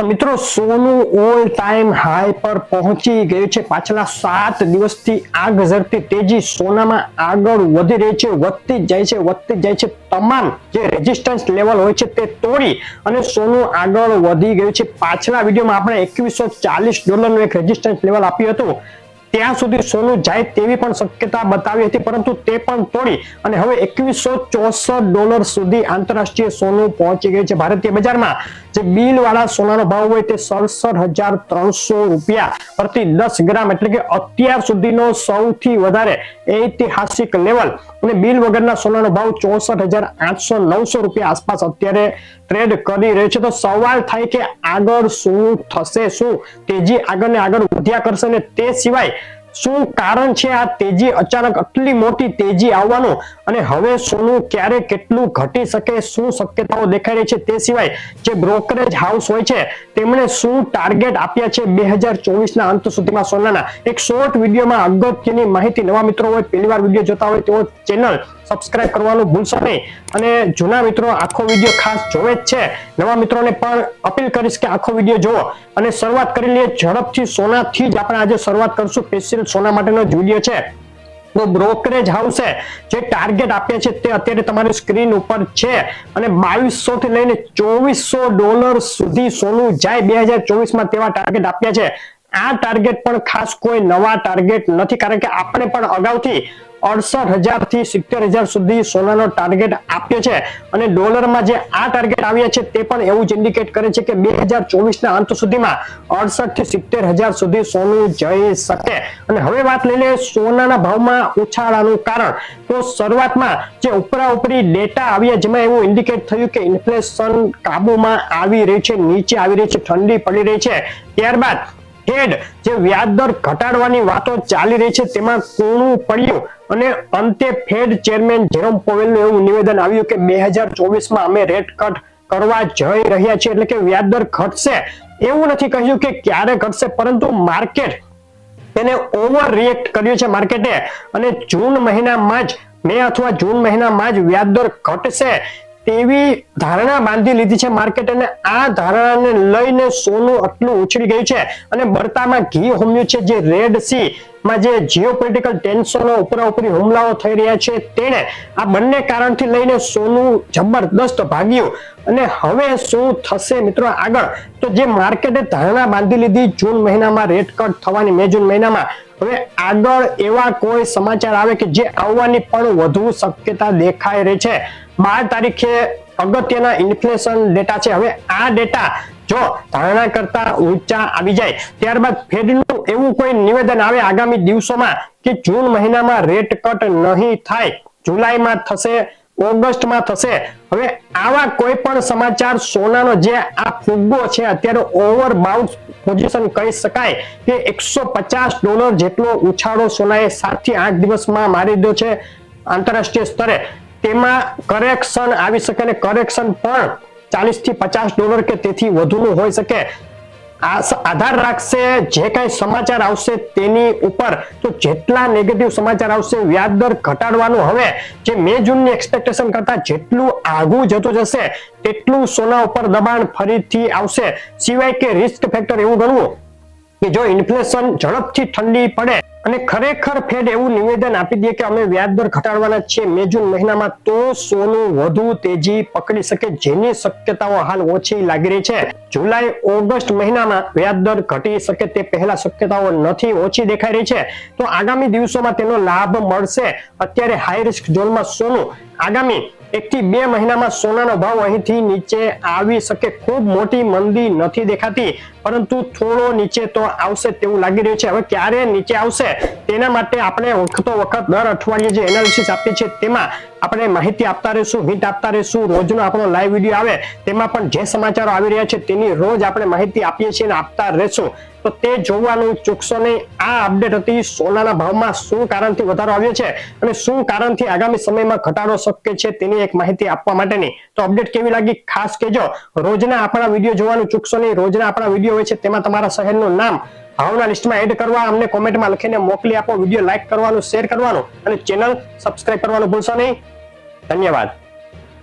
મિત્રો સોનું all time high પર પહોંચી ગયું છે। પાછલા 7 દિવસથી આગ ઝરતી તેજી સોનામાં આગળ વધી રહી છે, વધતી જાય છે। તમામ જે રેઝિસ્ટન્સ લેવલ હોય છે તે તોડી અને સોનું આગળ વધી ગયું છે। પાછલા વિડીયોમાં આપણે $2140 નું એક રેઝિસ્ટન્સ લેવલ આપ્યું હતું, ત્યાં સુધી સોનું જાય તેવી પણ શક્યતા બતાવી હતી, પરંતુ તે પણ તોડી અને હવે $2164 સુધી આંતરરાષ્ટ્રીય સોનું પહોંચી ગયું છે। ભારતીય બજારમાં જે બિલ વાળા સોનાનો ભાવ હોય તે $67,300 પ્રતિ 10 ગ્રામ એટલે કે અત્યાર સુધીનો સૌથી વધારે ઐતિહાસિક લેવલ, અને બિલ વગરના સોનાનો ભાવ $64,800-900 આસપાસ અત્યારે ટ્રેડ કરી રહ્યો છે। તો સવાલ થાય કે આગળ શું થશે, શું તેજી આગળ ને આગળ વધ્યા કરશે, ને તે સિવાય શું કારણ છે આ તેજી, અચાનક આટલી મોટી તેજી આવવાનું, અને હવે સોનું ક્યારે કેટલું ઘટી શકે, શું શક્યતાઓ દેખાઈ રહી છે, તે સિવાય જે બ્રોકરેજ હાઉસ હોય છે તેમણે શું ટાર્ગેટ આપ્યા છે 2024 ના અંત સુધીમાં સોનાના, એક શોર્ટ વિડીયોમાં અગત્યની માહિતી। નવા મિત્રો હોય, પહેલીવાર વિડીયો જોતા હોય તો ચેનલ સબસ્ક્રાઇબ કરવાનું ભૂલશો નહીં, અને જૂના મિત્રો આખો વિડીયો ખાસ જોવે જ છે, નવા મિત્રોને પણ અપીલ કરીશ કે આખો વિડીયો જુઓ। અને શરૂઆત કરી લઈએ ઝડપથી સોનાથી જ આપણે આજે શરૂઆત કરશું, સ્પેશિયલ સોના માટેનો જ વિડીયો છે। તો બ્રોકરેજ હાઉસે જે ટાર્ગેટ આપ્યા છે તે અત્યારે તમારી સ્ક્રીન ઉપર છે, અને $2200 થી લઈને $2400 સુધી સોનું જાય 2024 માં તેવા ટાર્ગેટ આપ્યા છે। આ ટાર્ગેટ પણ ખાસ કોઈ નવા ટાર્ગેટ નથી, કારણ કે આપણે પણ અગાઉથી 68,000 થી 70,000 સુધી સોનાનો ટાર્ગેટ આપ્યો છે, અને ડોલરમાં જે આ ટાર્ગેટ આવ્યા છે તે પણ એવું જ ઇન્ડિકેટ કરે છે કે 2024 ના અંત સુધીમાં 68,000 થી 70,000 સુધી સોનું જઈ શકે। અને હવે વાત લઈ લઈએ સોનાના ભાવમાં ઉછાળાનું કારણ। તો શરૂઆતમાં જે ઉપરી ડેટા આવ્યા જેમાં એવું ઇન્ડિકેટ થયું કે ઇન્ફ્લેશન કાબુમાં આવી રહી છે, નીચે આવી રહી છે, ઠંડી પડી રહી છે। ત્યારબાદ ફેડ જે વ્યાજ દર ઘટાડવાની વાતો ચાલી રહી છે તેમાં કોણું પડ્યું, અને અંતે ફેડ ચેરમેન જેરોમ પોવેલનું એવું નિવેદન આવ્યું કે 2024 માં અમે રેટ કટ કરવા જઈ રહ્યા છીએ, એટલે કે વ્યાજ દર ઘટશે। એવું નથી કહ્યું કે ક્યારે ઘટશે, પરંતુ માર્કેટ તેને ઓવર રિએક્ટ કર્યું છે માર્કેટે, અને જૂન મહિનામાં જ મે અથવા જૂન મહિનામાં જ વ્યાજ દર ઘટશે તેવી ધારણા બાંધી લીધી છે માર્કેટ, અને આ ધારણાને લઈને સોનું આટલું ઉછળી ગયું છે, અને બળતામાં ઘી હોમ્યું છે। જે રેડ સી માં જે જીઓપોલિટિકલ ટેન્શનો ઉપરી હુમલાઓ થઈ રહ્યા છે તેને આ બંને કારણથી લઈને સોનું જબરદસ્ત ભાગ્યું। અને હવે શું થશે મિત્રો આગળ, તો જે માર્કેટે ધારણા બાંધી લીધી જૂન મહિનામાં રેટ કટ થવાની, મે જૂન મહિનામાં, હવે આગળ એવા કોઈ સમાચાર આવે કે જે આવવાની પણ વધુ શક્યતા દેખાઈ રહી છે। 12 તારીખે અગત્યના ઇન્ફ્લેશન ડેટા છે। હવે આ ડેટા જો ધારણા કરતા ઊંચા આવી જાય, ત્યારબાદ ફેડનું એવું કોઈ નિવેદન આવે આગામી દિવસોમાં કે જૂન મહિનામાં રેટ કટ નહીં થાય, જુલાઈમાં થશે, ઓગસ્ટમાં થશે, હવે આવા કોઈ પણ સમાચાર સોનાનો જે આ ફુગ્ગો છે અત્યારે ઓવર બાઉન્સ પોઝિશન કહી શકાય કે $150 જેટલો ઉછાળો સોનાએ 7 થી 8 દિવસમાં મારી દીધો છે આંતરરાષ્ટ્રીય સ્તરે, તેમાં કરેક્શન આવી શકે, અને કરેક્શન પણ $40 થી $50 કે તેથી વધુનું હોઈ શકે। આધાર રાખશે જે કઈ સમાચાર આવશે તેની ઉપર, તો જેટલા નેગેટિવ સમાચાર આવશે વ્યાજ દર ઘટાડવાનું હવે જે મે જૂનની એક્સપેક્ટેશન કરતા જેટલું આગું જતું જશે તેટલું સોના ઉપર દબાણ ફરીથી આવશે। સિવાય કે રિસ્ક ફેક્ટર એવું ગણવું કે જો ઇન્ફ્લેશન ઝડપથી ઠંડી પડે અને ખરેખર ફેડ એવું નિવેદન આપી દે કે અમે વ્યાજ દર ઘટાડવાના છે મે જૂન મહિનામાં, તો સોનું વધુ તેજી પકડી શકે, જેની શક્યતાઓ હાલ ઓછી લાગી રહી છે। જુલાઈ ઓગસ્ટ મહિનામાં વ્યાજ દર ઘટી શકે તે પહેલા શક્યતાઓ નથી, ઓછી દેખાઈ રહી છે। તો આગામી દિવસોમાં તેનો લાભ મળશે। અત્યારે હાઈ રિસ્ક ઝોનમાં સોનું આગામી 1 થી 2 મહિનામાં સોનાનો ભાવ અહીંથી નીચે આવી શકે। ખૂબ મોટી મંદી નથી દેખાતી, પરંતુ થોડો નીચે તો આવશે તેવું લાગી રહ્યું છે। હવે ક્યારે નીચે આવશે તેના માટે આપણે વખતો વખત દર અઠવાડિયે જે એનાલિસિસ આપીએ છીએ તેમાં આપણે માહિતી આપતા રહીશું, હિન્ટ આપતા રહીશું। રોજનો આપણો લાઈવ વિડીયો આવે તેમાં પણ જે સમાચારો આવી રહ્યા છે તેની રોજ આપણે માહિતી આપીએ છીએ અને આપતા રહીશું, તો તે જોવાનું ચૂકશો નહીં। આ અપડેટ હતી સોનાના ભાવમાં શું કારણથી વધારો આવ્યો છે અને શું કારણથી આગામી સમયમાં ઘટાડો શક્ય છે તેની એક માહિતી આપવા માટેની। તો અપડેટ કેવી લાગી ખાસ કહેજો। રોજના આપણા વિડીયો જોવાનું ચૂકશો નહીં। રોજના આપણા વિડીયો હોય છે તેમાં તમારા શહેરનું નામ ભાવના લિસ્ટમાં એડ કરવા અમને કોમેન્ટમાં લખીને મોકલી આપો। વિડીયો લાઈક કરવાનું, શેર કરવાનું અને ચેનલ સબસ્ક્રાઇબ કરવાનું ભૂલશો નહીં। ધન્યવાદ।